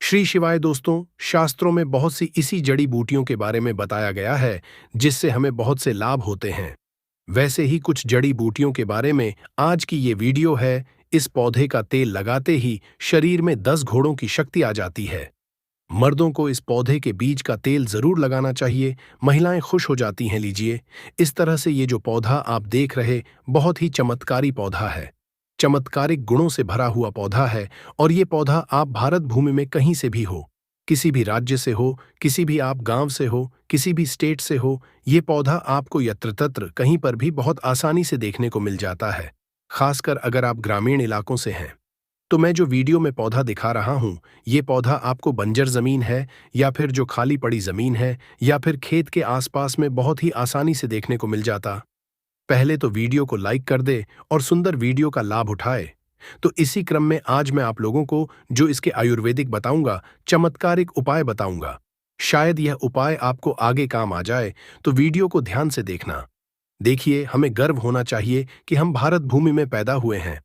श्री शिवाय दोस्तों, शास्त्रों में बहुत सी इसी जड़ी बूटियों के बारे में बताया गया है जिससे हमें बहुत से लाभ होते हैं। वैसे ही कुछ जड़ी बूटियों के बारे में आज की ये वीडियो है। इस पौधे का तेल लगाते ही शरीर में 10 घोड़ों की शक्ति आ जाती है। मर्दों को इस पौधे के बीज का तेल जरूर लगाना चाहिए। महिलाएं खुश हो जाती हैं। लीजिए, इस तरह से ये जो पौधा आप देख रहे, बहुत ही चमत्कारी पौधा है। चमत्कारिक गुणों से भरा हुआ पौधा है। और ये पौधा आप भारत भूमि में कहीं से भी हो, किसी भी राज्य से हो, किसी भी आप गांव से हो, किसी भी स्टेट से हो, ये पौधा आपको यत्र तत्र कहीं पर भी बहुत आसानी से देखने को मिल जाता है। खासकर अगर आप ग्रामीण इलाकों से हैं। तो मैं जो वीडियो में पौधा दिखा रहा हूं, ये पौधा आपको बंजर जमीन है या फिर जो खाली पड़ी जमीन है या फिर खेत के आसपास में बहुत ही आसानी से देखने को मिल जाता। पहले तो वीडियो को लाइक कर दे और सुंदर वीडियो का लाभ उठाए। तो इसी क्रम में आज मैं आप लोगों को जो इसके आयुर्वेदिक बताऊंगा, चमत्कारिक उपाय बताऊंगा। शायद यह उपाय आपको आगे काम आ जाए, तो वीडियो को ध्यान से देखना। देखिए, हमें गर्व होना चाहिए कि हम भारत भूमि में पैदा हुए हैं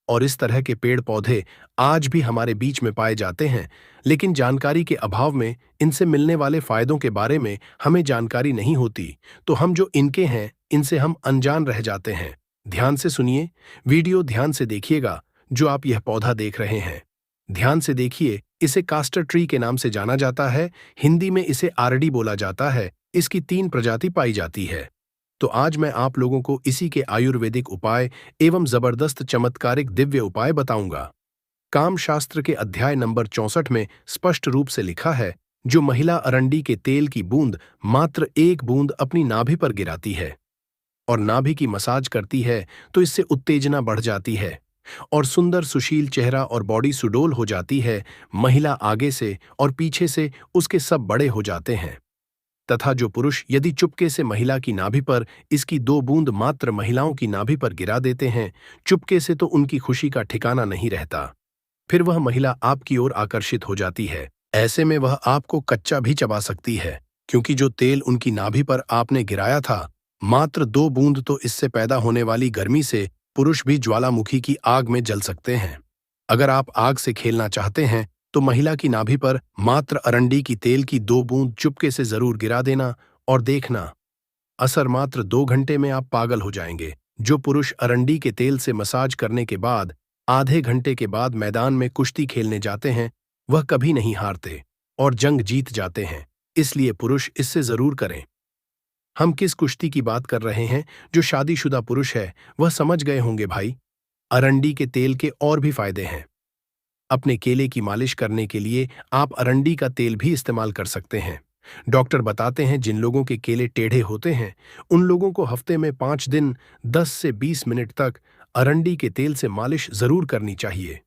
और इस तरह के पेड़ पौधे आज भी हमारे बीच में पाए जाते हैं। लेकिन जानकारी के अभाव में इनसे मिलने वाले फायदों के बारे में हमें जानकारी नहीं होती, तो हम जो इनके हैं इनसे हम अनजान रह जाते हैं। ध्यान से सुनिए, वीडियो ध्यान से देखिएगा। जो आप यह पौधा देख रहे हैं, ध्यान से देखिए। इसे कास्टर ट्री के नाम से जाना जाता है। हिंदी में इसे आरडी बोला जाता है। इसकी 3 प्रजाति पाई जाती है। तो आज मैं आप लोगों को इसी के आयुर्वेदिक उपाय एवं जबरदस्त चमत्कारिक दिव्य उपाय बताऊंगा। काम शास्त्र के अध्याय नंबर 64 में स्पष्ट रूप से लिखा है, जो महिला अरंडी के तेल की बूंद मात्र 1 बूंद अपनी नाभि पर गिराती है और नाभि की मसाज करती है, तो इससे उत्तेजना बढ़ जाती है और सुंदर सुशील चेहरा और बॉडी सुडोल हो जाती है। महिला आगे से और पीछे से उसके सब बड़े हो जाते हैं। तथा जो पुरुष यदि चुपके से महिला की नाभि पर इसकी 2 बूंद मात्र महिलाओं की नाभि पर गिरा देते हैं, चुपके से, तो उनकी खुशी का ठिकाना नहीं रहता। फिर वह महिला आपकी ओर आकर्षित हो जाती है। ऐसे में वह आपको कच्चा भी चबा सकती है, क्योंकि जो तेल उनकी नाभि पर आपने गिराया था, मात्र 2 बूंद, तो इससे पैदा होने वाली गर्मी से पुरुष भी ज्वालामुखी की आग में जल सकते हैं। अगर आप आग से खेलना चाहते हैं, तो महिला की नाभि पर मात्र अरंडी की तेल की 2 बूंद चुपके से जरूर गिरा देना और देखना। असर मात्र 2 घंटे में आप पागल हो जाएंगे। जो पुरुष अरंडी के तेल से मसाज करने के बाद आधे घंटे के बाद मैदान में कुश्ती खेलने जाते हैं, वह कभी नहीं हारते और जंग जीत जाते हैं। इसलिए पुरुष इससे जरूर करें। हम किस कुश्ती की बात कर रहे हैं? जो शादीशुदा पुरुष है वह समझ गए होंगे भाई। अरंडी के तेल के और भी फायदे हैं। अपने केले की मालिश करने के लिए आप अरंडी का तेल भी इस्तेमाल कर सकते हैं। डॉक्टर बताते हैं, जिन लोगों के केले टेढ़े होते हैं, उन लोगों को हफ्ते में 5 दिन 10 से 20 मिनट तक अरंडी के तेल से मालिश जरूर करनी चाहिए,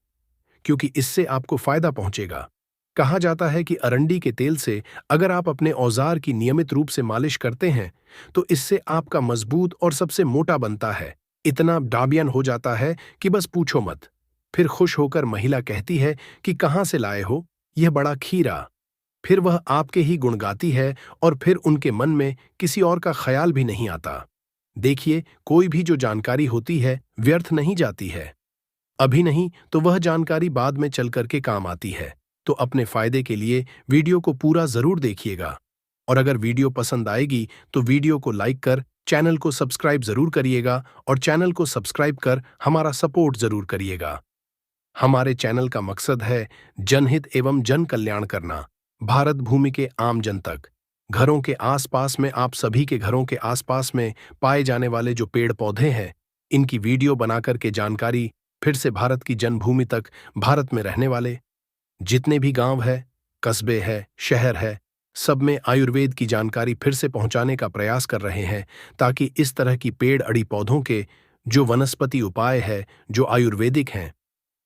क्योंकि इससे आपको फायदा पहुंचेगा। कहा जाता है कि अरंडी के तेल से अगर आप अपने औजार की नियमित रूप से मालिश करते हैं, तो इससे आपका मजबूत और सबसे मोटा बनता है। इतना डाबियन हो जाता है कि बस पूछो मत। फिर खुश होकर महिला कहती है कि कहाँ से लाए हो यह बड़ा खीरा। फिर वह आपके ही गुण गाती है और फिर उनके मन में किसी और का ख्याल भी नहीं आता। देखिए, कोई भी जो जानकारी होती है व्यर्थ नहीं जाती है। अभी नहीं तो वह जानकारी बाद में चल करके काम आती है। तो अपने फायदे के लिए वीडियो को पूरा जरूर देखिएगा। और अगर वीडियो पसंद आएगी तो वीडियो को लाइक कर चैनल को सब्सक्राइब जरूर करिएगा और चैनल को सब्सक्राइब कर हमारा सपोर्ट जरूर करिएगा। हमारे चैनल का मकसद है जनहित एवं जन कल्याण करना, भारत भूमि के आम जन तक। घरों के आसपास में, आप सभी के घरों के आसपास में पाए जाने वाले जो पेड़ पौधे हैं, इनकी वीडियो बनाकर के जानकारी फिर से भारत की जन्मभूमि तक, भारत में रहने वाले जितने भी गांव है, कस्बे है, शहर है, सब में आयुर्वेद की जानकारी फिर से पहुंचाने का प्रयास कर रहे हैं, ताकि इस तरह की पेड़ अड़ी पौधों के जो वनस्पति उपाय है, जो आयुर्वेदिक हैं,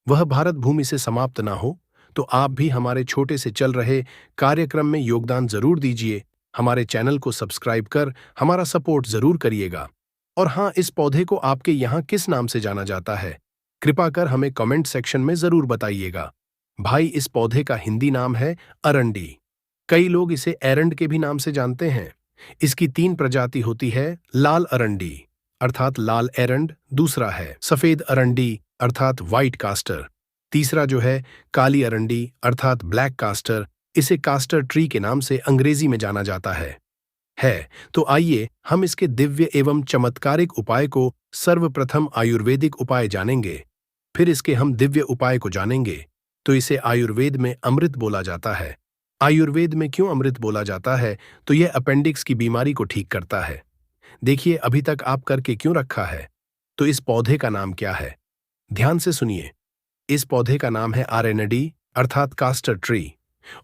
वह भारत भूमि से समाप्त ना हो। तो आप भी हमारे छोटे से चल रहे कार्यक्रम में योगदान जरूर दीजिए। हमारे चैनल को सब्सक्राइब कर हमारा सपोर्ट जरूर करिएगा। और हाँ, इस पौधे को आपके यहाँ किस नाम से जाना जाता है, कृपा कर हमें कमेंट सेक्शन में जरूर बताइएगा। भाई, इस पौधे का हिंदी नाम है अरंडी। कई लोग इसे एरंड के भी नाम से जानते हैं। इसकी 3 प्रजाति होती है। लाल अरंडी अर्थात लाल एरंड, दूसरा है सफेद अरंडी अर्थात व्हाइट कास्टर, तीसरा जो है काली अरंडी अर्थात ब्लैक कास्टर, इसे कास्टर ट्री के नाम से अंग्रेजी में जाना जाता है। तो आइए हम इसके दिव्य एवं चमत्कारिक उपाय को सर्वप्रथम आयुर्वेदिक उपाय जानेंगे, फिर इसके हम दिव्य उपाय को जानेंगे। तो इसे आयुर्वेद में अमृत बोला जाता है। आयुर्वेद में क्यों अमृत बोला जाता है? तो यह अपेंडिक्स की बीमारी को ठीक करता है। देखिए अभी तक आप करके क्यों रखा है? तो इस पौधे का नाम क्या है? ध्यान से सुनिए। इस पौधे का नाम है आरेनडी अर्थात कास्टर ट्री।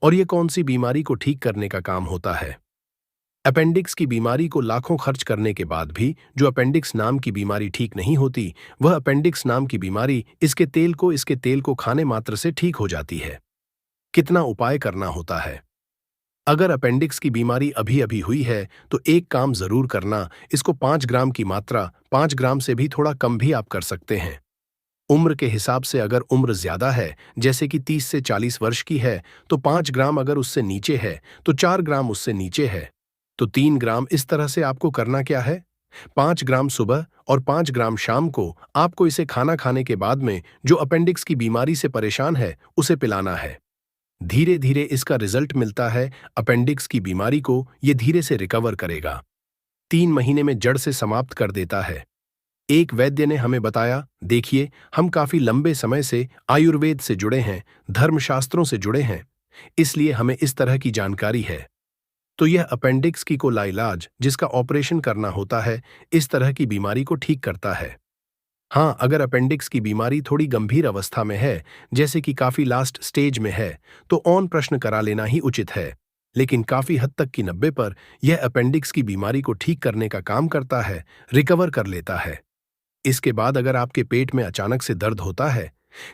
और यह कौन सी बीमारी को ठीक करने का काम होता है? अपेंडिक्स की बीमारी को लाखों खर्च करने के बाद भी जो अपेंडिक्स नाम की बीमारी ठीक नहीं होती, वह अपेंडिक्स नाम की बीमारी इसके तेल को खाने मात्र से ठीक हो जाती है। कितना उपाय करना होता है? अगर अपेंडिक्स की बीमारी अभी अभी हुई है तो एक काम जरूर करना, इसको 5 ग्राम की मात्रा, 5 ग्राम से भी थोड़ा कम भी आप कर सकते हैं। उम्र के हिसाब से अगर उम्र ज्यादा है, जैसे कि 30 से 40 वर्ष की है, तो 5 ग्राम, अगर उससे नीचे है तो 4 ग्राम, उससे नीचे है तो 3 ग्राम। इस तरह से आपको करना क्या है? 5 ग्राम सुबह और 5 ग्राम शाम को आपको इसे खाना खाने के बाद में जो अपेंडिक्स की बीमारी से परेशान है उसे पिलाना है। धीरे धीरे इसका रिजल्ट मिलता है। अपेंडिक्स की बीमारी को ये धीरे से रिकवर करेगा, 3 महीने में जड़ से समाप्त कर देता है। एक वैद्य ने हमें बताया, देखिए हम काफी लंबे समय से आयुर्वेद से जुड़े हैं, धर्मशास्त्रों से जुड़े हैं, इसलिए हमें इस तरह की जानकारी है। तो यह अपेंडिक्स की को लाइलाज जिसका ऑपरेशन करना होता है, इस तरह की बीमारी को ठीक करता है। हाँ, अगर अपेंडिक्स की बीमारी थोड़ी गंभीर अवस्था में है, जैसे कि काफी लास्ट स्टेज में है, तो ऑन प्रश्न करा लेना ही उचित है। लेकिन काफी हद तक की 90 पर यह अपेंडिक्स की बीमारी को ठीक करने का काम करता है, रिकवर कर लेता है। इसके बाद अगर आपके पेट में अचानक से दर्द होता है,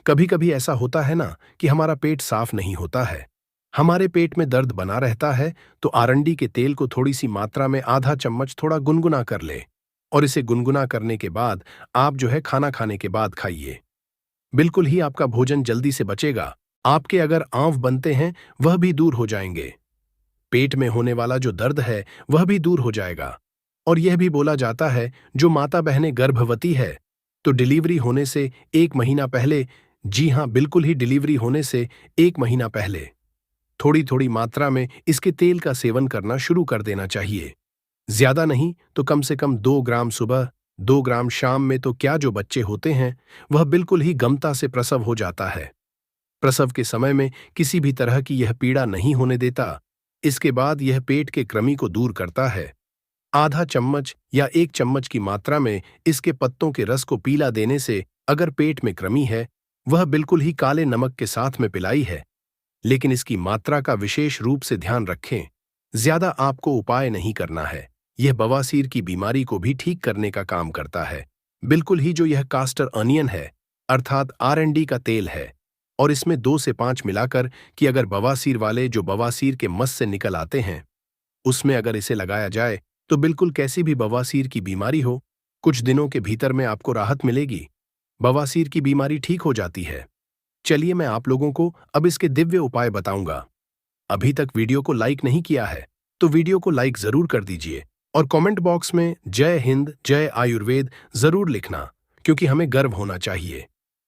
कभी कभी ऐसा होता है ना कि हमारा पेट साफ नहीं होता है, हमारे पेट में दर्द बना रहता है, तो आरंडी के तेल को थोड़ी सी मात्रा में आधा चम्मच थोड़ा गुनगुना कर ले, और इसे गुनगुना करने के बाद आप जो है खाना खाने के बाद खाइए। बिल्कुल ही आपका भोजन जल्दी से बचेगा। आपके अगर आंव बनते हैं वह भी दूर हो जाएंगे। पेट में होने वाला जो दर्द है वह भी दूर हो जाएगा। और यह भी बोला जाता है, जो माता बहनें गर्भवती है तो डिलीवरी होने से 1 महीना पहले, जी हां बिल्कुल ही डिलीवरी होने से 1 महीना पहले थोड़ी थोड़ी मात्रा में इसके तेल का सेवन करना शुरू कर देना चाहिए। ज्यादा नहीं तो कम से कम 2 ग्राम सुबह, 2 ग्राम शाम में। तो क्या जो बच्चे होते हैं वह बिल्कुल ही गमता से प्रसव हो जाता है। प्रसव के समय में किसी भी तरह की यह पीड़ा नहीं होने देता। इसके बाद यह पेट के कृमि को दूर करता है। आधा चम्मच या 1 चम्मच की मात्रा में इसके पत्तों के रस को पीला देने से अगर पेट में कृमि है, वह बिल्कुल ही काले नमक के साथ में पिलाई है। लेकिन इसकी मात्रा का विशेष रूप से ध्यान रखें। ज्यादा आपको उपाय नहीं करना है। यह बवासीर की बीमारी को भी ठीक करने का काम करता है। बिल्कुल ही जो यह कास्टर अनियन है अर्थात आरएनडी का तेल है, और इसमें 2 से 5 मिलाकर कि अगर बवासीर वाले जो बवासीर के मस से निकल आते हैं, उसमें अगर इसे लगाया जाए तो बिल्कुल कैसी भी बवासीर की बीमारी हो, कुछ दिनों के भीतर में आपको राहत मिलेगी। बवासीर की बीमारी ठीक हो जाती है। चलिए मैं आप लोगों को अब इसके दिव्य उपाय बताऊंगा। अभी तक वीडियो को लाइक नहीं किया है तो वीडियो को लाइक जरूर कर दीजिए, और कमेंट बॉक्स में जय हिंद जय आयुर्वेद जरूर लिखना, क्योंकि हमें गर्व होना चाहिए।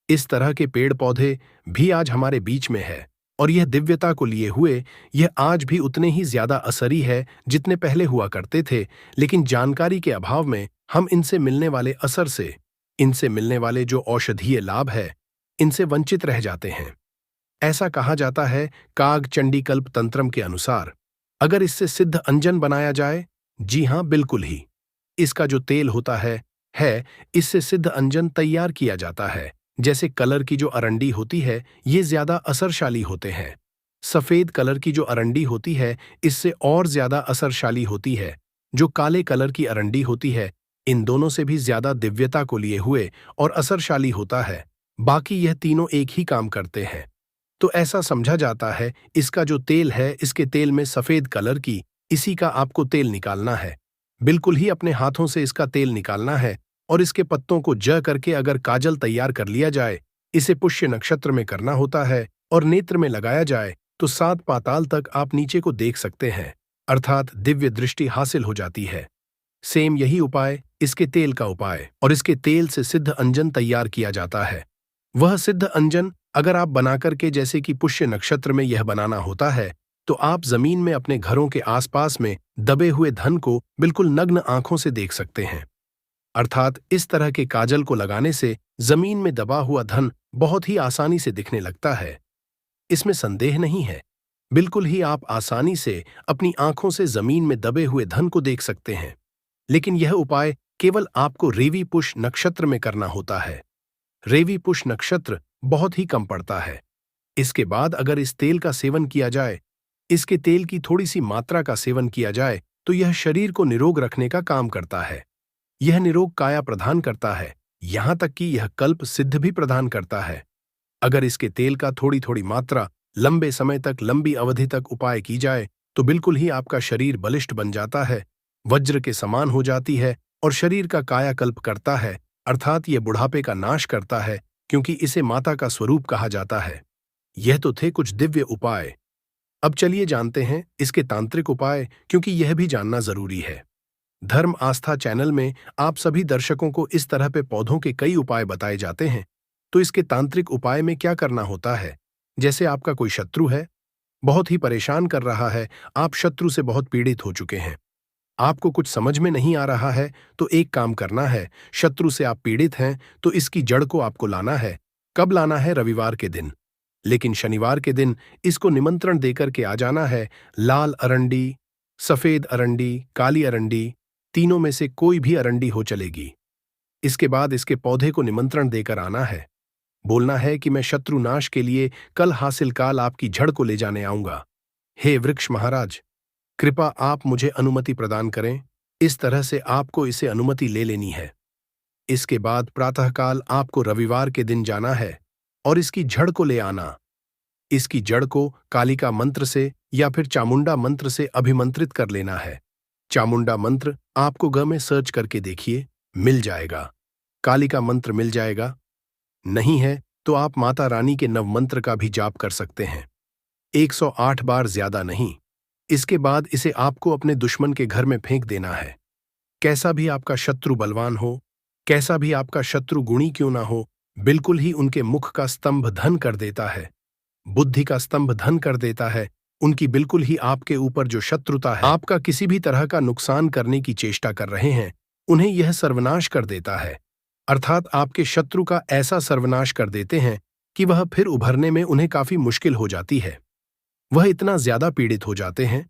इस तरह के पेड़ पौधे भी आज हमारे बीच में है, और यह दिव्यता को लिए हुए यह आज भी उतने ही ज्यादा असरी है जितने पहले हुआ करते थे। लेकिन जानकारी के अभाव में हम इनसे मिलने वाले असर से, इनसे मिलने वाले जो औषधीय लाभ है, इनसे वंचित रह जाते हैं। ऐसा कहा जाता है काग चंडीकल्प तंत्रम के अनुसार, अगर इससे सिद्ध अंजन बनाया जाए, जी हां बिल्कुल ही, इसका जो तेल होता है इससे सिद्ध अंजन तैयार किया जाता है। जैसे कलर की जो अरंडी होती है ये ज्यादा असरशाली होते हैं। सफेद कलर की जो अरंडी होती है इससे और ज्यादा असरशाली होती है। जो काले कलर की अरंडी होती है इन दोनों से भी ज्यादा दिव्यता को लिए हुए और असरशाली होता है। बाकी यह तीनों एक ही काम करते हैं। तो ऐसा समझा जाता है इसका जो तेल है, इसके तेल में सफेद कलर की, इसी का आपको तेल निकालना है। बिल्कुल ही अपने हाथों से इसका तेल निकालना है, और इसके पत्तों को ज करके अगर काजल तैयार कर लिया जाए, इसे पुष्य नक्षत्र में करना होता है, और नेत्र में लगाया जाए तो 7 पाताल तक आप नीचे को देख सकते हैं, अर्थात दिव्य दृष्टि हासिल हो जाती है। सेम यही उपाय इसके तेल का उपाय, और इसके तेल से सिद्ध अंजन तैयार किया जाता है। वह सिद्ध अंजन अगर आप बनाकर के जैसे कि पुष्य नक्षत्र में यह बनाना होता है, तो आप जमीन में अपने घरों के आसपास में दबे हुए धन को बिल्कुल नग्न आंखों से देख सकते हैं। अर्थात इस तरह के काजल को लगाने से जमीन में दबा हुआ धन बहुत ही आसानी से दिखने लगता है। इसमें संदेह नहीं है। बिल्कुल ही आप आसानी से अपनी आंखों से जमीन में दबे हुए धन को देख सकते हैं। लेकिन यह उपाय केवल आपको रेवी पुष नक्षत्र में करना होता है। रेवी पुष नक्षत्र बहुत ही कम पड़ता है। इसके बाद अगर इस तेल का सेवन किया जाए, इसके तेल की थोड़ी सी मात्रा का सेवन किया जाए, तो यह शरीर को निरोग रखने का काम करता है। यह निरोग काया प्रदान करता है, यहां तक कि यह कल्प सिद्ध भी प्रदान करता है। अगर इसके तेल का थोड़ी थोड़ी मात्रा लंबे समय तक, लंबी अवधि तक उपाय की जाए, तो बिल्कुल ही आपका शरीर बलिष्ठ बन जाता है, वज्र के समान हो जाती है और शरीर का कायाकल्प करता है। अर्थात यह बुढ़ापे का नाश करता है, क्योंकि इसे माता का स्वरूप कहा जाता है। यह तो थे कुछ दिव्य उपाय। अब चलिए जानते हैं इसके तांत्रिक उपाय, क्योंकि यह भी जानना जरूरी है। धर्म आस्था चैनल में आप सभी दर्शकों को इस तरह पे पौधों के कई उपाय बताए जाते हैं। तो इसके तांत्रिक उपाय में क्या करना होता है? जैसे आपका कोई शत्रु है, बहुत ही परेशान कर रहा है, आप शत्रु से बहुत पीड़ित हो चुके हैं, आपको कुछ समझ में नहीं आ रहा है, तो एक काम करना है। शत्रु से आप पीड़ित हैं तो इसकी जड़ को आपको लाना है। कब लाना है? रविवार के दिन। लेकिन शनिवार के दिन इसको निमंत्रण देकर के आ जाना है। लाल अरंडी, सफेद अरंडी, काली अरंडी, तीनों में से कोई भी अरंडी हो चलेगी। इसके बाद इसके पौधे को निमंत्रण देकर आना है। बोलना है कि मैं शत्रुनाश के लिए कल हासिल काल आपकी जड़ को ले जाने आऊंगा। हे वृक्ष महाराज, कृपा आप मुझे अनुमति प्रदान करें। इस तरह से आपको इसे अनुमति ले लेनी है। इसके बाद प्रातःकाल आपको रविवार के दिन जाना है और इसकी जड़ को ले आना। इसकी जड़ को कालिका मंत्र से या फिर चामुंडा मंत्र से अभिमंत्रित कर लेना है। चामुंडा मंत्र आपको ग में सर्च करके देखिए, मिल जाएगा। कालिका मंत्र मिल जाएगा। नहीं है तो आप माता रानी के नव मंत्र का भी जाप कर सकते हैं, 108 बार, ज्यादा नहीं। इसके बाद इसे आपको अपने दुश्मन के घर में फेंक देना है। कैसा भी आपका शत्रु बलवान हो, कैसा भी आपका शत्रु गुणी क्यों ना हो, बिल्कुल ही उनके मुख का स्तंभ धन कर देता है, बुद्धि का स्तंभ धन कर देता है। उनकी बिल्कुल ही आपके ऊपर जो शत्रुता है, आपका किसी भी तरह का नुकसान करने की चेष्टा कर रहे हैं, उन्हें यह सर्वनाश कर देता है। अर्थात आपके शत्रु का ऐसा सर्वनाश कर देते हैं कि वह फिर उभरने में उन्हें काफी मुश्किल हो जाती है। वह इतना ज्यादा पीड़ित हो जाते हैं।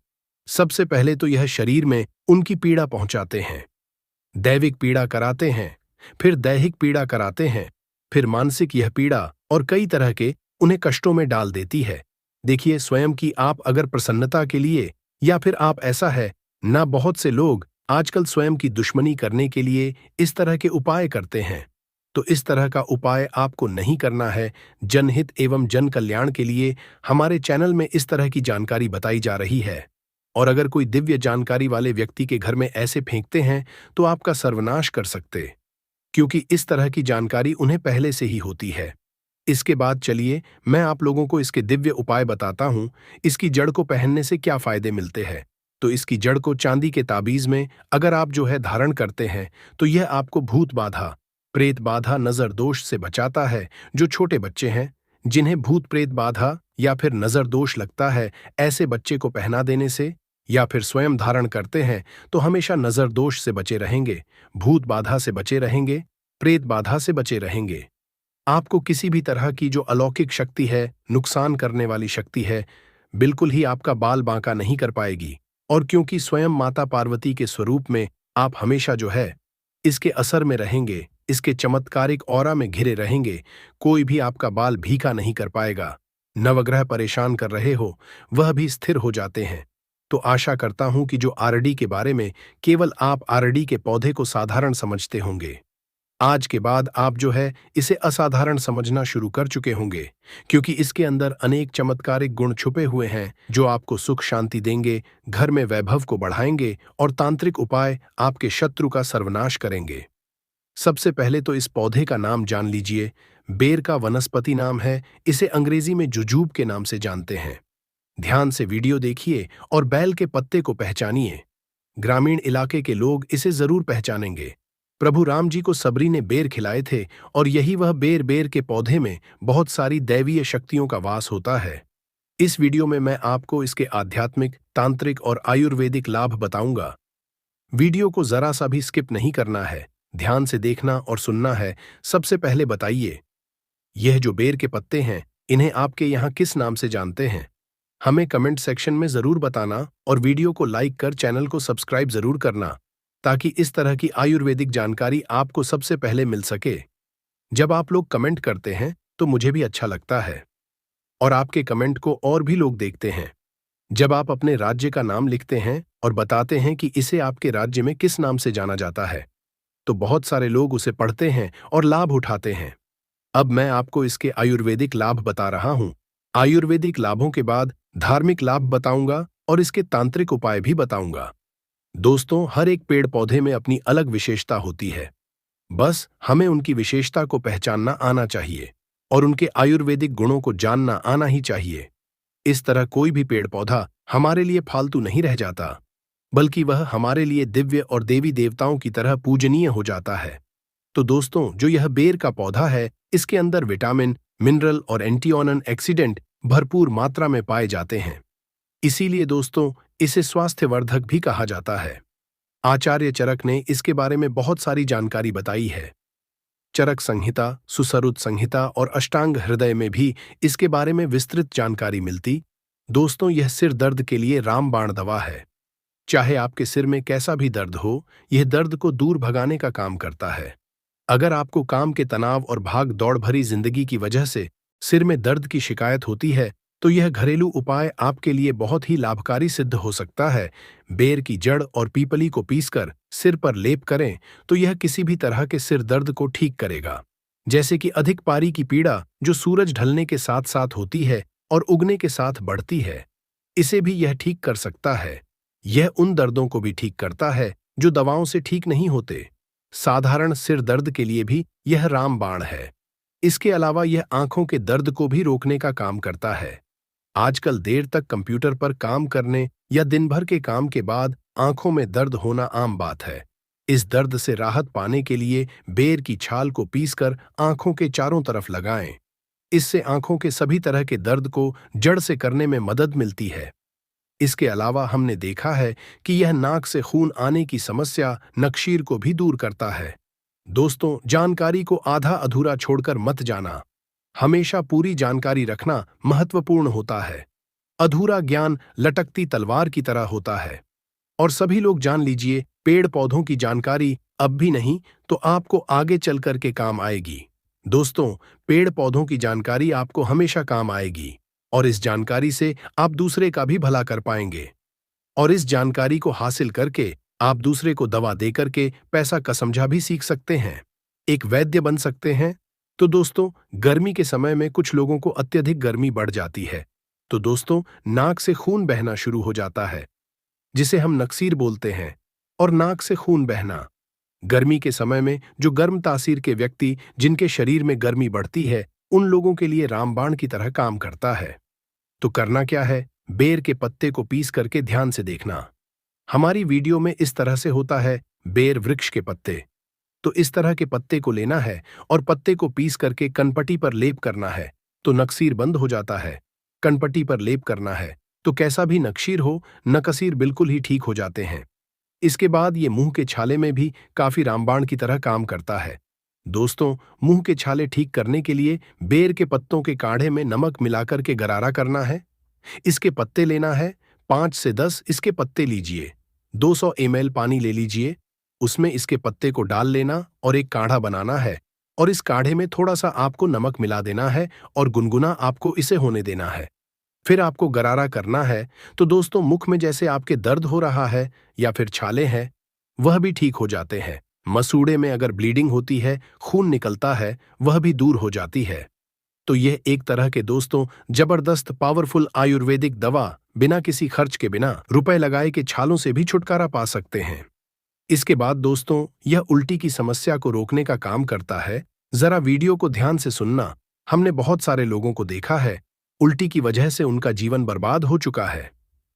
सबसे पहले तो यह शरीर में उनकी पीड़ा पहुंचाते हैं, दैविक पीड़ा कराते हैं, फिर दैहिक पीड़ा कराते हैं, फिर मानसिक यह पीड़ा और कई तरह के उन्हें कष्टों में डाल देती है। देखिए स्वयं की आप अगर प्रसन्नता के लिए या फिर आप ऐसा है ना, बहुत से लोग आजकल स्वयं की दुश्मनी करने के लिए इस तरह के उपाय करते हैं। तो इस तरह का उपाय आपको नहीं करना है। जनहित एवं जन कल्याण के लिए हमारे चैनल में इस तरह की जानकारी बताई जा रही है। और अगर कोई दिव्य जानकारी वाले व्यक्ति के घर में ऐसे फेंकते हैं तो आपका सर्वनाश कर सकते, क्योंकि इस तरह की जानकारी उन्हें पहले से ही होती है। इसके बाद चलिए मैं आप लोगों को इसके दिव्य उपाय बताता हूं। इसकी जड़ को पहनने से क्या फायदे मिलते हैं। तो इसकी जड़ को चांदी के ताबीज में अगर आप जो है धारण करते हैं, तो यह आपको भूत बाधा, प्रेत बाधा, नजर दोष से बचाता है। जो छोटे बच्चे हैं जिन्हें भूत प्रेत बाधा या फिर नजर दोष लगता है, ऐसे बच्चे को पहना देने से या फिर स्वयं धारण करते हैं तो हमेशा नजर दोष से बचे रहेंगे, भूत बाधा से बचे रहेंगे, प्रेत बाधा से बचे रहेंगे। आपको किसी भी तरह की जो अलौकिक शक्ति है, नुकसान करने वाली शक्ति है, बिल्कुल ही आपका बाल बांका नहीं कर पाएगी। और क्योंकि स्वयं माता पार्वती के स्वरूप में आप हमेशा जो है इसके असर में रहेंगे, इसके चमत्कारिक ऑरा में घिरे रहेंगे, कोई भी आपका बाल भीखा नहीं कर पाएगा। नवग्रह परेशान कर रहे हो वह भी स्थिर हो जाते हैं। तो आशा करता हूं कि जो आरडी के बारे में केवल आप आरडी के पौधे को साधारण समझते होंगे, आज के बाद आप जो है इसे असाधारण समझना शुरू कर चुके होंगे, क्योंकि इसके अंदर अनेक चमत्कारिक गुण छुपे हुए हैं जो आपको सुख शांति देंगे, घर में वैभव को बढ़ाएंगे और तांत्रिक उपाय आपके शत्रु का सर्वनाश करेंगे। सबसे पहले तो इस पौधे का नाम जान लीजिए। बेर का वनस्पति नाम है, इसे अंग्रेजी में जुजूब के नाम से जानते हैं। ध्यान से वीडियो देखिए और बैल के पत्ते को पहचानिए। ग्रामीण इलाके के लोग इसे जरूर पहचानेंगे। प्रभु राम जी को सबरी ने बेर खिलाए थे और यही वह बेर बेर के पौधे में बहुत सारी दैवीय शक्तियों का वास होता है। इस वीडियो में मैं आपको इसके आध्यात्मिक, तांत्रिक और आयुर्वेदिक लाभ बताऊंगा। वीडियो को जरा सा भी स्किप नहीं करना है, ध्यान से देखना और सुनना है। सबसे पहले बताइए, यह जो बेर के पत्ते हैं, इन्हें आपके यहाँ किस नाम से जानते हैं? हमें कमेंट सेक्शन में जरूर बताना और वीडियो को लाइक कर चैनल को सब्सक्राइब जरूर करना, ताकि इस तरह की आयुर्वेदिक जानकारी आपको सबसे पहले मिल सके। जब आप लोग कमेंट करते हैं तो मुझे भी अच्छा लगता है और आपके कमेंट को और भी लोग देखते हैं। जब आप अपने राज्य का नाम लिखते हैं और बताते हैं कि इसे आपके राज्य में किस नाम से जाना जाता है, तो बहुत सारे लोग उसे पढ़ते हैं और लाभ उठाते हैं। अब मैं आपको इसके आयुर्वेदिक लाभ बता रहा हूं। आयुर्वेदिक लाभों के बाद धार्मिक लाभ बताऊंगा और इसके तांत्रिक उपाय भी बताऊंगा। दोस्तों, हर एक पेड़ पौधे में अपनी अलग विशेषता होती है। बस हमें उनकी विशेषता को पहचानना आना चाहिए और उनके आयुर्वेदिक गुणों को जानना आना ही चाहिए। इस तरह कोई भी पेड़ पौधा हमारे लिए फालतू नहीं रह जाता, बल्कि वह हमारे लिए दिव्य और देवी देवताओं की तरह पूजनीय हो जाता है। तो दोस्तों, जो यह बेर का पौधा है, इसके अंदर विटामिन, मिनरल और एंटीऑक्सीडेंट भरपूर मात्रा में पाए जाते हैं। इसीलिए दोस्तों, इसे स्वास्थ्यवर्धक भी कहा जाता है। आचार्य चरक ने इसके बारे में बहुत सारी जानकारी बताई है। चरक संहिता, सुसरुत संहिता और अष्टांग हृदय में भी इसके बारे में विस्तृत जानकारी मिलती। दोस्तों, यह सिर दर्द के लिए रामबाण दवा है। चाहे आपके सिर में कैसा भी दर्द हो, यह दर्द को दूर भगाने का काम करता है। अगर आपको काम के तनाव और भाग दौड़ भरी जिंदगी की वजह से सिर में दर्द की शिकायत होती है, तो यह घरेलू उपाय आपके लिए बहुत ही लाभकारी सिद्ध हो सकता है। बेर की जड़ और पीपली को पीसकर सिर पर लेप करें तो यह किसी भी तरह के सिर दर्द को ठीक करेगा, जैसे कि अधिक पारी की पीड़ा जो सूरज ढलने के साथ साथ होती है और उगने के साथ बढ़ती है। इसे भी यह ठीक कर सकता है। यह उन दर्दों को भी ठीक करता है जो दवाओं से ठीक नहीं होते। साधारण सिर दर्द के लिए भी यह रामबाण है। इसके अलावा यह आंखों के दर्द को भी रोकने का काम करता है। आजकल देर तक कंप्यूटर पर काम करने या दिन भर के काम के बाद आंखों में दर्द होना आम बात है। इस दर्द से राहत पाने के लिए बेर की छाल को पीसकर आंखों के चारों तरफ लगाएं। इससे आंखों के सभी तरह के दर्द को जड़ से करने में मदद मिलती है। इसके अलावा हमने देखा है कि यह नाक से खून आने की समस्या, नक्शीर को भी दूर करता है। दोस्तों, जानकारी को आधा अधूरा छोड़कर मत जाना। हमेशा पूरी जानकारी रखना महत्वपूर्ण होता है। अधूरा ज्ञान लटकती तलवार की तरह होता है। और सभी लोग जान लीजिए, पेड़ पौधों की जानकारी अब भी नहीं तो आपको आगे चल कर के काम आएगी। दोस्तों, पेड़ पौधों की जानकारी आपको हमेशा काम आएगी और इस जानकारी से आप दूसरे का भी भला कर पाएंगे। और इस जानकारी को हासिल करके आप दूसरे को दवा देकर के पैसा का समझा भी सीख सकते हैं, एक वैद्य बन सकते हैं। तो दोस्तों, गर्मी के समय में कुछ लोगों को अत्यधिक गर्मी बढ़ जाती है, तो दोस्तों नाक से खून बहना शुरू हो जाता है, जिसे हम नक्सीर बोलते हैं। और नाक से खून बहना गर्मी के समय में जो गर्म तासीर के व्यक्ति जिनके शरीर में गर्मी बढ़ती है, उन लोगों के लिए रामबाण की तरह काम करता है। तो करना क्या है, बेर के पत्ते को पीस करके ध्यान से देखना। हमारी वीडियो में इस तरह से होता है बेर वृक्ष के पत्ते। तो इस तरह के पत्ते को लेना है और पत्ते को पीस करके कनपटी पर लेप करना है, तो नक्सीर बंद हो जाता है। कनपटी पर लेप करना है तो कैसा भी नक्शीर हो, नकसीर बिल्कुल ही ठीक हो जाते हैं। इसके बाद ये मुंह के छाले में भी काफी रामबाण की तरह काम करता है। दोस्तों, मुंह के छाले ठीक करने के लिए बेर के पत्तों के काढ़े में नमक मिलाकर के गरारा करना है। इसके पत्ते लेना है, 5 से 10 इसके पत्ते लीजिए। 200 ml पानी ले लीजिए, उसमें इसके पत्ते को डाल लेना और एक काढ़ा बनाना है। और इस काढ़े में थोड़ा सा आपको नमक मिला देना है और गुनगुना आपको इसे होने देना है। फिर आपको गरारा करना है। तो दोस्तों, मुख में जैसे आपके दर्द हो रहा है या फिर छाले हैं, वह भी ठीक हो जाते हैं। मसूड़े में अगर ब्लीडिंग होती है, खून निकलता है, वह भी दूर हो जाती है। तो यह एक तरह के दोस्तों जबरदस्त पावरफुल आयुर्वेदिक दवा, बिना किसी खर्च के, बिना रुपए लगाए के छालों से भी छुटकारा पा सकते हैं। इसके बाद दोस्तों, यह उल्टी की समस्या को रोकने का काम करता है। जरा वीडियो को ध्यान से सुनना। हमने बहुत सारे लोगों को देखा है, उल्टी की वजह से उनका जीवन बर्बाद हो चुका है।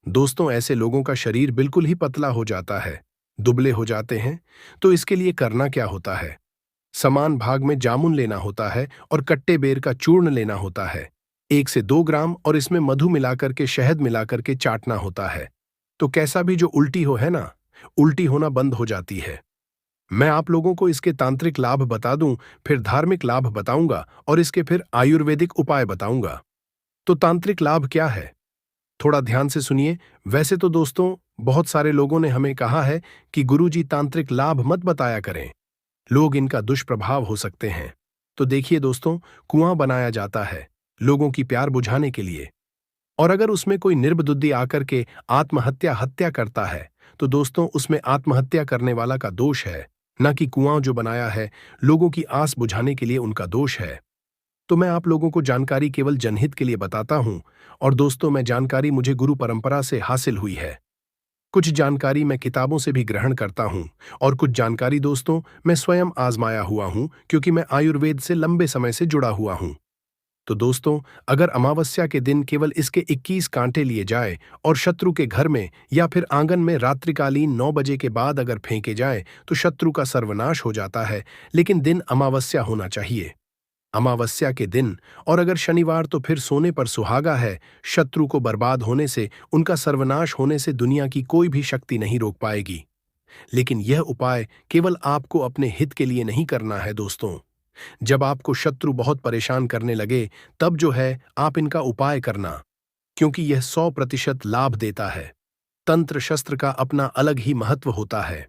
दोस्तों, ऐसे लोगों का शरीर बिल्कुल ही पतला हो जाता है। दुबले हो जाते हैं, तो इसके लिए करना क्या होता है? समान भाग में जामुन लेना होता है और कट्टे बेर का चूर्ण लेना होता है, 1 से 2 ग्राम, और इसमें मधु मिलाकर के, शहद मिलाकर के चाटना होता है। तो कैसा भी जो उल्टी हो, है ना, उल्टी होना बंद हो जाती है। मैं आप लोगों को इसके तांत्रिक लाभ बता दूं, फिर धार्मिक लाभ बताऊंगा और इसके फिर आयुर्वेदिक उपाय बताऊंगा। तो तांत्रिक लाभ क्या है? थोड़ा ध्यान से सुनिए। वैसे तो दोस्तों, बहुत सारे लोगों ने हमें कहा है कि गुरुजी तांत्रिक लाभ मत बताया करें, लोग इनका दुष्प्रभाव हो सकते हैं। तो देखिए दोस्तों, कुआं बनाया जाता है लोगों की प्यार बुझाने के लिए, और अगर उसमें कोई निर्बुद्धि आकर के आत्महत्या हत्या करता है, तो दोस्तों उसमें आत्महत्या करने वाला का दोष है, न कि कुआं जो बनाया है लोगों की आस बुझाने के लिए उनका दोष है। तो मैं आप लोगों को जानकारी केवल जनहित के लिए बताता हूं, और दोस्तों मैं जानकारी मुझे गुरु परंपरा से हासिल हुई है। कुछ जानकारी मैं किताबों से भी ग्रहण करता हूं, और कुछ जानकारी दोस्तों मैं स्वयं आजमाया हुआ हूं, क्योंकि मैं आयुर्वेद से लंबे समय से जुड़ा हुआ हूं। तो दोस्तों, अगर अमावस्या के दिन केवल इसके 21 कांटे लिए जाए और शत्रु के घर में या फिर आंगन में रात्रिकालीन 9 बजे के बाद अगर फेंके जाए, तो शत्रु का सर्वनाश हो जाता है, लेकिन दिन अमावस्या होना चाहिए। अमावस्या के दिन, और अगर शनिवार, तो फिर सोने पर सुहागा है। शत्रु को बर्बाद होने से, उनका सर्वनाश होने से दुनिया की कोई भी शक्ति नहीं रोक पाएगी। लेकिन यह उपाय केवल आपको अपने हित के लिए नहीं करना है दोस्तों। जब आपको शत्रु बहुत परेशान करने लगे, तब जो है आप इनका उपाय करना, क्योंकि यह 100% लाभ देता है। तंत्र शस्त्र का अपना अलग ही महत्व होता है,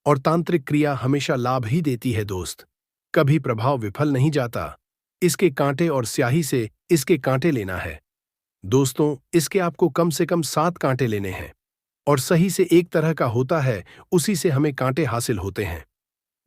और तांत्रिक क्रिया हमेशा लाभ ही देती है दोस्त, कभी प्रभाव विफल नहीं जाता। इसके कांटे और स्याही से इसके कांटे लेना है दोस्तों। इसके आपको कम से कम 7 कांटे लेने हैं, और सही से एक तरह का होता है, उसी से हमें कांटे हासिल होते हैं।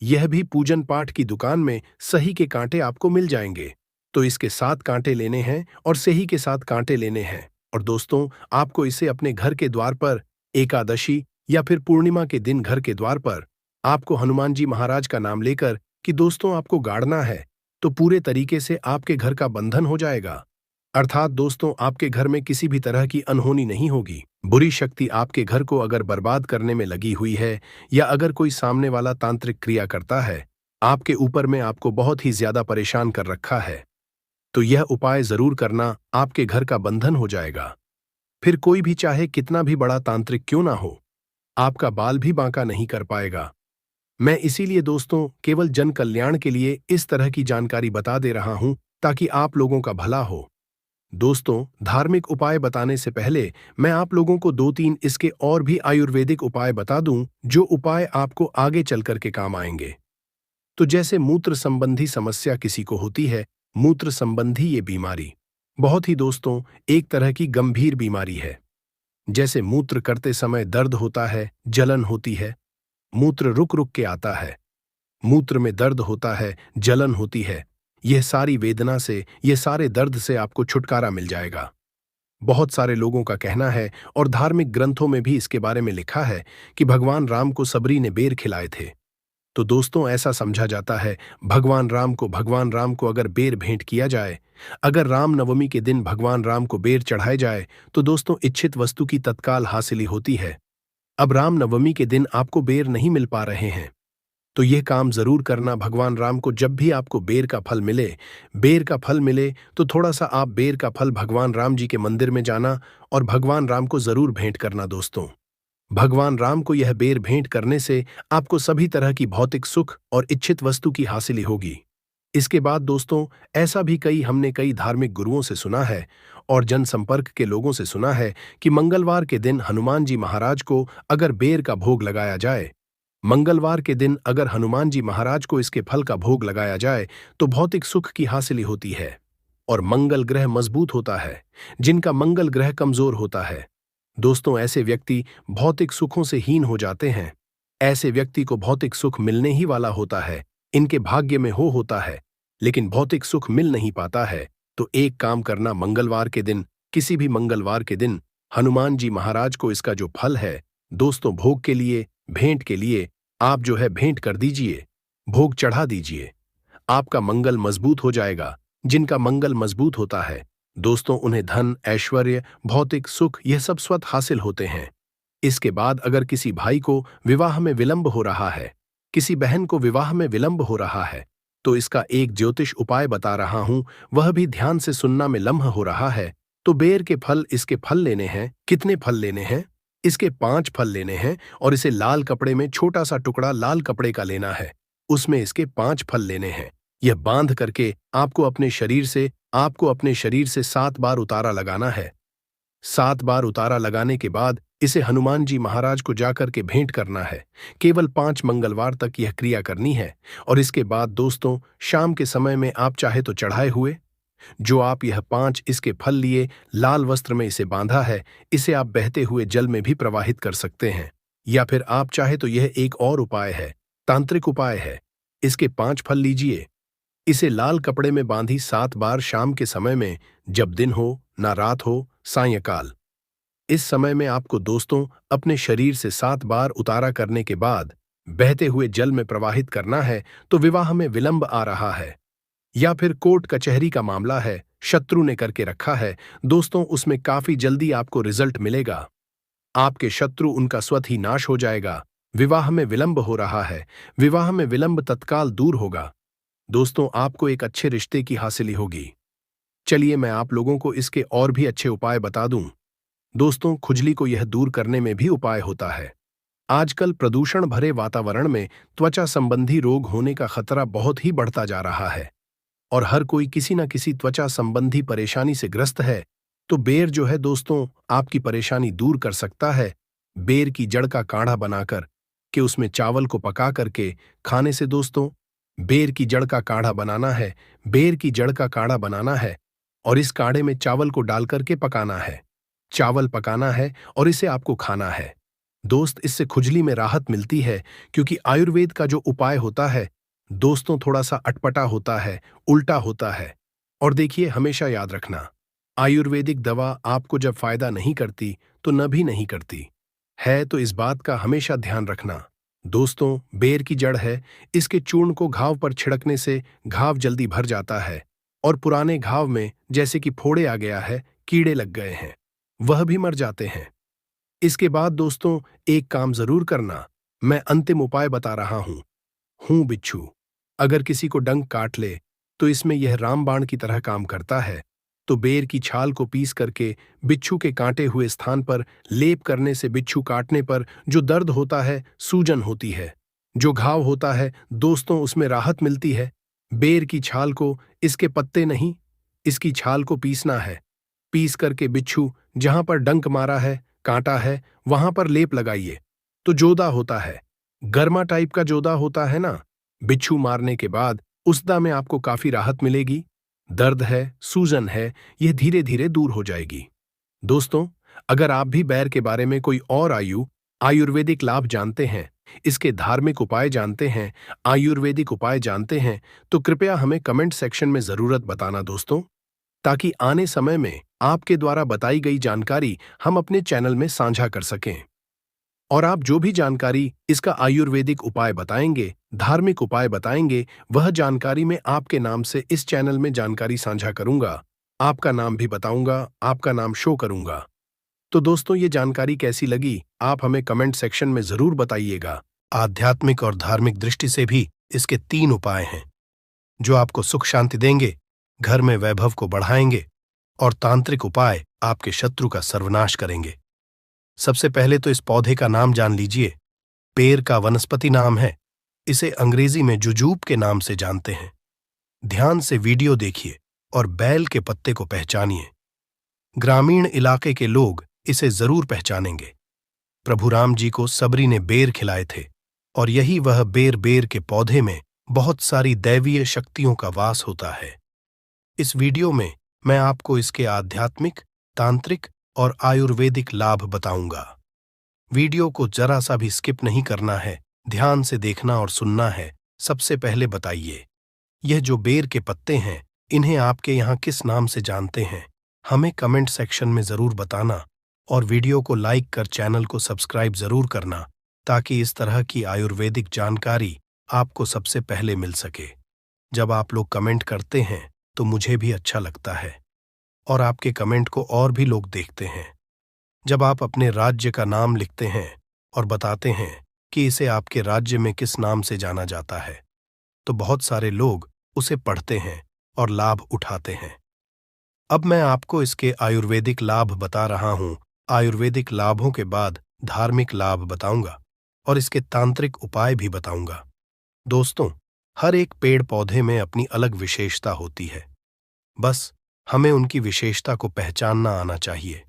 यह भी पूजन पाठ की दुकान में सही के कांटे आपको मिल जाएंगे। तो इसके 7 कांटे लेने हैं और सही के 7 कांटे लेने हैं, और दोस्तों आपको इसे अपने घर के द्वार पर एकादशी या फिर पूर्णिमा के दिन घर के द्वार पर आपको हनुमान जी महाराज का नाम लेकर कि दोस्तों आपको गाड़ना है, तो पूरे तरीके से आपके घर का बंधन हो जाएगा। अर्थात दोस्तों, आपके घर में किसी भी तरह की अनहोनी नहीं होगी। बुरी शक्ति आपके घर को अगर बर्बाद करने में लगी हुई है, या अगर कोई सामने वाला तांत्रिक क्रिया करता है आपके ऊपर में, आपको बहुत ही ज्यादा परेशान कर रखा है, तो यह उपाय जरूर करना, आपके घर का बंधन हो जाएगा। फिर कोई भी चाहे कितना भी बड़ा तांत्रिक क्यों ना हो, आपका बाल भी बांका नहीं कर पाएगा। मैं इसीलिए दोस्तों केवल जन कल्याण के लिए इस तरह की जानकारी बता दे रहा हूं, ताकि आप लोगों का भला हो। दोस्तों, धार्मिक उपाय बताने से पहले मैं आप लोगों को 2-3 इसके और भी आयुर्वेदिक उपाय बता दूं, जो उपाय आपको आगे चल कर के काम आएंगे। तो जैसे मूत्र संबंधी समस्या किसी को होती है, मूत्र संबंधी ये बीमारी बहुत ही दोस्तों एक तरह की गंभीर बीमारी है। जैसे मूत्र करते समय दर्द होता है, जलन होती है, मूत्र रुक रुक के आता है, मूत्र में दर्द होता है, जलन होती है, यह सारी वेदना से, यह सारे दर्द से आपको छुटकारा मिल जाएगा। बहुत सारे लोगों का कहना है, और धार्मिक ग्रंथों में भी इसके बारे में लिखा है, कि भगवान राम को सबरी ने बेर खिलाए थे। तो दोस्तों ऐसा समझा जाता है, भगवान राम को अगर बेर भेंट किया जाए, अगर राम नवमी के दिन भगवान राम को बेर चढ़ाए जाए, तो दोस्तों इच्छित वस्तु की तत्काल हासिली होती है। अब राम नवमी के दिन आपको बेर नहीं मिल पा रहे हैं, तो यह काम जरूर करना, भगवान राम को जब भी आपको बेर का फल मिले, तो थोड़ा सा आप बेर का फल भगवान राम जी के मंदिर में जाना और भगवान राम को जरूर भेंट करना दोस्तों। भगवान राम को यह बेर भेंट करने से आपको सभी तरह की भौतिक सुख और इच्छित वस्तु की हासिली होगी। इसके बाद दोस्तों ऐसा भी हमने कई धार्मिक गुरुओं से सुना है और जनसंपर्क के लोगों से सुना है कि मंगलवार के दिन हनुमान जी महाराज को अगर बेर का भोग लगाया जाए, मंगलवार के दिन अगर हनुमान जी महाराज को इसके फल का भोग लगाया जाए, तो भौतिक सुख की हासिली होती है और मंगल ग्रह मजबूत होता है। जिनका मंगल ग्रह कमजोर होता है दोस्तों, ऐसे व्यक्ति भौतिक सुखों से हीन हो जाते हैं। ऐसे व्यक्ति को भौतिक सुख मिलने ही वाला होता है, इनके भाग्य में होता है, लेकिन भौतिक सुख मिल नहीं पाता है। तो एक काम करना, मंगलवार के दिन, किसी भी मंगलवार के दिन हनुमान जी महाराज को इसका जो फल है दोस्तों, भोग के लिए, भेंट के लिए आप जो है भेंट कर दीजिए, भोग चढ़ा दीजिए। आपका मंगल मजबूत हो जाएगा। जिनका मंगल मजबूत होता है दोस्तों, उन्हें धन, ऐश्वर्य, भौतिक सुख, यह सब स्वतः हासिल होते हैं। इसके बाद अगर किसी भाई को विवाह में विलंब हो रहा है, किसी बहन को विवाह में विलंब हो रहा है, तो इसका एक ज्योतिष उपाय बता रहा हूं, वह भी ध्यान से सुनना में लम्ह हो रहा है। तो बेर के फल, इसके फल लेने हैं। कितने फल लेने हैं? इसके 5 फल लेने हैं और इसे लाल कपड़े में छोटा सा टुकड़ा लाल कपड़े का लेना है। उसमें इसके 5 फल लेने हैं। यह बांध करके आपको अपने शरीर से 7 बार उतारा लगाना है। 7 बार उतारा लगाने के बाद इसे हनुमान जी महाराज को जाकर के भेंट करना है। केवल 5 मंगलवार तक यह क्रिया करनी है। और इसके बाद दोस्तों, शाम के समय में आप चाहे तो चढ़ाए हुए जो आप यह 5 इसके फल लिए लाल वस्त्र में इसे बांधा है, इसे आप बहते हुए जल में भी प्रवाहित कर सकते हैं। या फिर आप चाहे तो यह एक और उपाय है, तांत्रिक उपाय है। इसके 5 फल लीजिए, इसे लाल कपड़े में बांधी 7 बार शाम के समय में, जब दिन हो ना रात हो, सायंकाल, इस समय में आपको दोस्तों अपने शरीर से 7 बार उतारा करने के बाद बहते हुए जल में प्रवाहित करना है। तो विवाह में विलंब आ रहा है या फिर कोर्ट कचहरी का मामला है, शत्रु ने करके रखा है दोस्तों, उसमें काफी जल्दी आपको रिजल्ट मिलेगा। आपके शत्रु उनका स्वतः ही नाश हो जाएगा। विवाह में विलंब हो रहा है, विवाह में विलंब तत्काल दूर होगा। दोस्तों, आपको एक अच्छे रिश्ते की हासिली होगी। चलिए मैं आप लोगों को इसके और भी अच्छे उपाय बता दूं। दोस्तों, खुजली को यह दूर करने में भी उपाय होता है। आजकल प्रदूषण भरे वातावरण में त्वचा संबंधी रोग होने का खतरा बहुत ही बढ़ता जा रहा है और हर कोई किसी न किसी त्वचा संबंधी परेशानी से ग्रस्त है। तो बेर जो है दोस्तों, आपकी परेशानी दूर कर सकता है। बेर की जड़ का काढ़ा बनाकर के उसमें चावल को पका करके खाने से दोस्तों, बेर की जड़ का काढ़ा बनाना है, बेर की जड़ का काढ़ा बनाना है और इस काढ़े में चावल को डालकर के पकाना है। चावल पकाना है और इसे आपको खाना है। दोस्त, इससे खुजली में राहत मिलती है क्योंकि आयुर्वेद का जो उपाय होता है दोस्तों, थोड़ा सा अटपटा होता है, उल्टा होता है। और देखिए, हमेशा याद रखना, आयुर्वेदिक दवा आपको जब फायदा नहीं करती तो न भी नहीं करती है, तो इस बात का हमेशा ध्यान रखना। दोस्तों, बेर की जड़ है, इसके चूर्ण को घाव पर छिड़कने से घाव जल्दी भर जाता है और पुराने घाव में जैसे कि फोड़े आ गया है, कीड़े लग गए हैं, वह भी मर जाते हैं। इसके बाद दोस्तों, एक काम जरूर करना, मैं अंतिम उपाय बता रहा हूं बिच्छू। अगर किसी को डंक काट ले तो इसमें यह रामबाण की तरह काम करता है। तो बेर की छाल को पीस करके बिच्छू के काटे हुए स्थान पर लेप करने से बिच्छू काटने पर जो दर्द होता है, सूजन होती है, जो घाव होता है दोस्तों, उसमें राहत मिलती है। बेर की छाल को, इसके पत्ते नहीं, इसकी छाल को पीसना है। पीस करके बिच्छू जहां पर डंक मारा है, कांटा है, वहां पर लेप लगाइए। तो जोदा होता है, गर्मा टाइप का जोदा होता है ना, बिच्छू मारने के बाद उसदा में आपको काफी राहत मिलेगी। दर्द है, सूजन है, यह धीरे धीरे दूर हो जाएगी। दोस्तों, अगर आप भी बैर के बारे में कोई और आयुर्वेदिक लाभ जानते हैं, इसके धार्मिक उपाय जानते हैं, आयुर्वेदिक उपाय जानते हैं, तो कृपया हमें कमेंट सेक्शन में जरूरत बताना दोस्तों, ताकि आने समय में आपके द्वारा बताई गई जानकारी हम अपने चैनल में साझा कर सकें। और आप जो भी जानकारी इसका आयुर्वेदिक उपाय बताएंगे, धार्मिक उपाय बताएंगे, वह जानकारी मैं आपके नाम से इस चैनल में जानकारी साझा करूंगा। आपका नाम भी बताऊंगा, आपका नाम शो करूंगा। तो दोस्तों, ये जानकारी कैसी लगी आप हमें कमेंट सेक्शन में जरूर बताइएगा। आध्यात्मिक और धार्मिक दृष्टि से भी इसके 3 उपाय हैं जो आपको सुख शांति देंगे, घर में वैभव को बढ़ाएंगे और तांत्रिक उपाय आपके शत्रु का सर्वनाश करेंगे। सबसे पहले तो इस पौधे का नाम जान लीजिए। पेड़ का वनस्पति नाम है, इसे अंग्रेजी में जुजूब के नाम से जानते हैं। ध्यान से वीडियो देखिए और बैल के पत्ते को पहचानिए। ग्रामीण इलाके के लोग इसे जरूर पहचानेंगे। प्रभु राम जी को सबरी ने बेर खिलाए थे और यही वह बेर के पौधे में बहुत सारी दैवीय शक्तियों का वास होता है। इस वीडियो में मैं आपको इसके आध्यात्मिक, तांत्रिक और आयुर्वेदिक लाभ बताऊंगा। वीडियो को जरा सा भी स्किप नहीं करना है, ध्यान से देखना और सुनना है। सबसे पहले बताइए, यह जो बेर के पत्ते हैं, इन्हें आपके यहाँ किस नाम से जानते हैं? हमें कमेंट सेक्शन में जरूर बताना और वीडियो को लाइक कर चैनल को सब्सक्राइब जरूर करना, ताकि इस तरह की आयुर्वेदिक जानकारी आपको सबसे पहले मिल सके। जब आप लोग कमेंट करते हैं तो मुझे भी अच्छा लगता है और आपके कमेंट को और भी लोग देखते हैं। जब आप अपने राज्य का नाम लिखते हैं और बताते हैं कि इसे आपके राज्य में किस नाम से जाना जाता है, तो बहुत सारे लोग उसे पढ़ते हैं और लाभ उठाते हैं। अब मैं आपको इसके आयुर्वेदिक लाभ बता रहा हूं। आयुर्वेदिक लाभों के बाद धार्मिक लाभ बताऊंगा और इसके तांत्रिक उपाय भी बताऊंगा। दोस्तों, हर एक पेड़ पौधे में अपनी अलग विशेषता होती है। बस हमें उनकी विशेषता को पहचानना आना चाहिए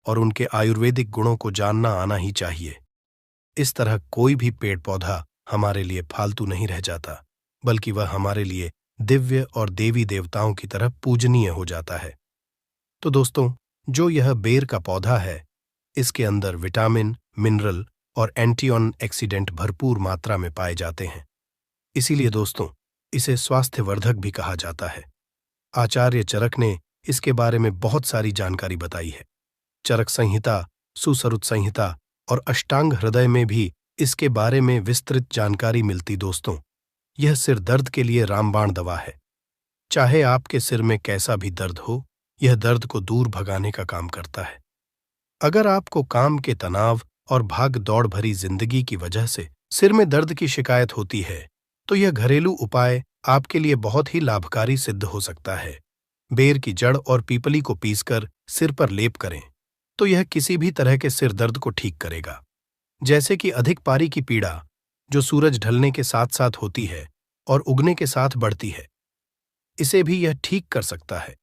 और उनके आयुर्वेदिक गुणों को जानना आना ही चाहिए। इस तरह कोई भी पेड़ पौधा हमारे लिए फालतू नहीं रह जाता, बल्कि वह हमारे लिए दिव्य और देवी देवताओं की तरह पूजनीय हो जाता है। तो दोस्तों, जो यह बेर का पौधा है, इसके अंदर विटामिन, मिनरल और एंटीऑक्सीडेंट भरपूर मात्रा में पाए जाते हैं। इसीलिए दोस्तों, इसे स्वास्थ्यवर्धक भी कहा जाता है। आचार्य चरक ने इसके बारे में बहुत सारी जानकारी बताई है। चरक संहिता, सुश्रुत संहिता और अष्टांग हृदय में भी इसके बारे में विस्तृत जानकारी मिलती। दोस्तों, यह सिर दर्द के लिए रामबाण दवा है। चाहे आपके सिर में कैसा भी दर्द हो, यह दर्द को दूर भगाने का काम करता है। अगर आपको काम के तनाव और भाग दौड़ भरी जिंदगी की वजह से सिर में दर्द की शिकायत होती है, तो यह घरेलू उपाय आपके लिए बहुत ही लाभकारी सिद्ध हो सकता है। बेर की जड़ और पीपली को पीसकर सिर पर लेप करें, तो यह किसी भी तरह के सिर दर्द को ठीक करेगा। जैसे कि अधिक पारी की पीड़ा, जो सूरज ढलने के साथ साथ होती है और उगने के साथ बढ़ती है, इसे भी यह ठीक कर सकता है।